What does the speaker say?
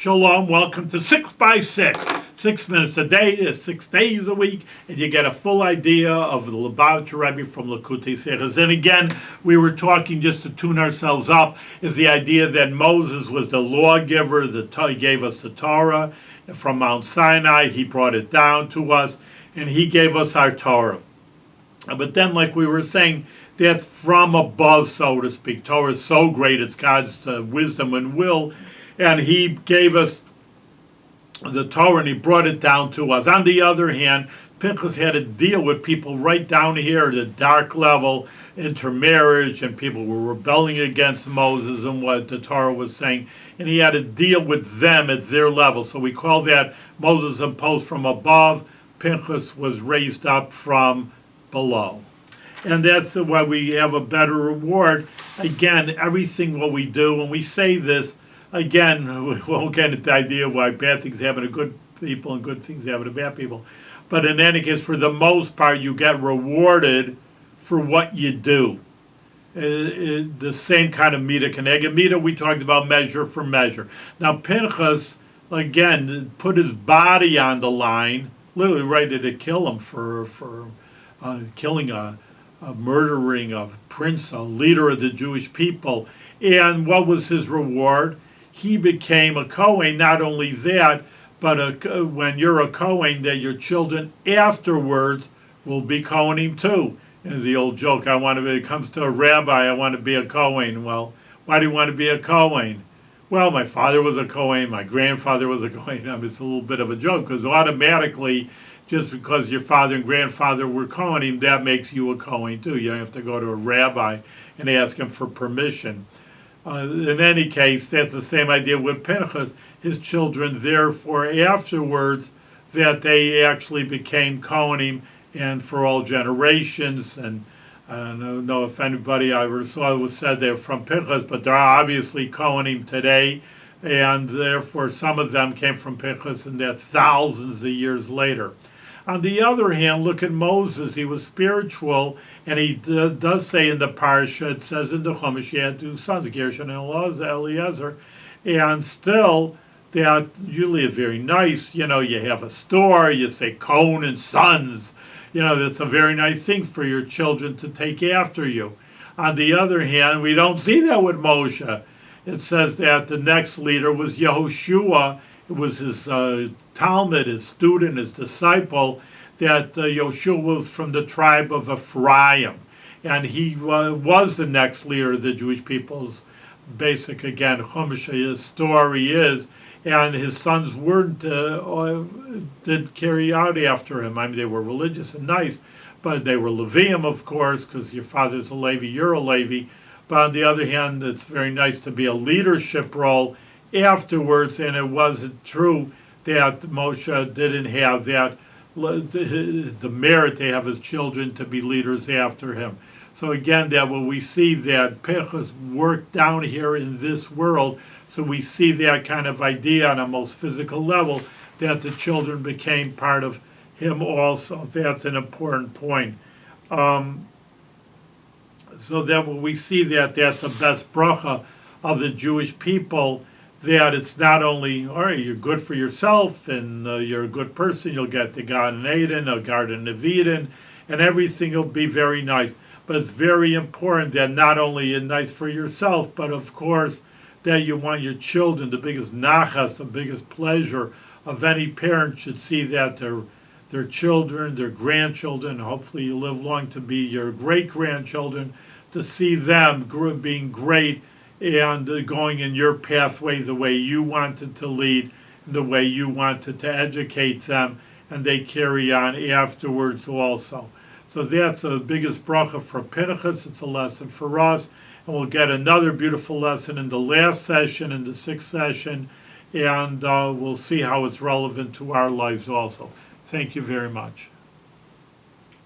Shalom, welcome to 6 by 6. 6 minutes a day, 6 days a week, and you get a full idea of the Lubavitcher Rebbe from Likutei Sichos. And again, we were talking just to tune ourselves up, is the idea that Moses was the lawgiver, he gave us the Torah from Mount Sinai, he brought it down to us, and he gave us our Torah. But then, like we were saying, that's from above, so to speak. Torah is so great, it's God's wisdom and will, and he gave us the Torah and he brought it down to us. On the other hand, Pinchas had to deal with people right down here at the dark level, intermarriage, and people were rebelling against Moses and what the Torah was saying, and he had to deal with them at their level. So we call that Moses imposed from above, Pinchas was raised up from below. And that's why we have a better reward. Again, everything what we do, when we say this, again, we won't get into the idea why bad things happen to good people and good things happen to bad people. But in any case, for the most part, you get rewarded for what you do. The same kind of mita keneged mita, we talked about measure for measure. Now, Pinchas, again, put his body on the line, literally ready to kill him for killing murdering a prince, a leader of the Jewish people. And what was his reward? He became a Kohen. Not only that, but when you're a Kohen, that your children afterwards will be Kohanim too. And the old joke, it comes to a rabbi, I want to be a Kohen. Well, why do you want to be a Kohen? Well, my father was a Kohen, my grandfather was a Kohen. It's a little bit of a joke, because automatically, just because your father and grandfather were Kohanim, that makes you a Kohen too. You don't have to go to a rabbi and ask him for permission. In any case, that's the same idea with Pinchas. His children, therefore, afterwards, that they actually became Kohanim, and for all generations. And I don't know if anybody I ever saw was said they're from Pinchas, but they're obviously Kohanim today, and therefore some of them came from Pinchas, and they're thousands of years later. On the other hand, look at Moses. He was spiritual, and he does say in the Parsha, it says in the Chumash, he had two sons, Gershon and Eliezer, and still, they are usually very nice. You know, you have a store, you say Cohen and Sons. You know, that's a very nice thing for your children to take after you. On the other hand, we don't see that with Moshe. It says that the next leader was Yehoshua. It was his Talmud, his student, his disciple, that Yehoshua was from the tribe of Ephraim. And he was the next leader of the Jewish people's basic, again, Chumash story is. And his sons did carry out after him. I mean, they were religious and nice, but they were Levium, of course, because your father's a Levi, you're a Levi. But on the other hand, it's very nice to be a leadership role afterwards, and it wasn't true that Moshe didn't have that the merit to have his children to be leaders after him. So again, that when we see that Pinchas worked down here in this world, so we see that kind of idea on a most physical level, that the children became part of him also. That's an important point. So that when we see that, that's the best bracha of the Jewish people, that it's not only, all right, you're good for yourself, and you're a good person, you'll get the Garden of Eden, a Garden of Eden, and everything will be very nice. But it's very important that not only you're nice for yourself, but of course that you want your children, the biggest nachas, the biggest pleasure of any parent should see that their children, their grandchildren, hopefully you live long to be your great-grandchildren, to see them being great and going in your pathway the way you wanted to lead, the way you wanted to educate them, and they carry on afterwards also. So that's the biggest bracha for Pinchas. It's a lesson for us. And we'll get another beautiful lesson in the last session, in the 6th session, and we'll see how it's relevant to our lives also. Thank you very much.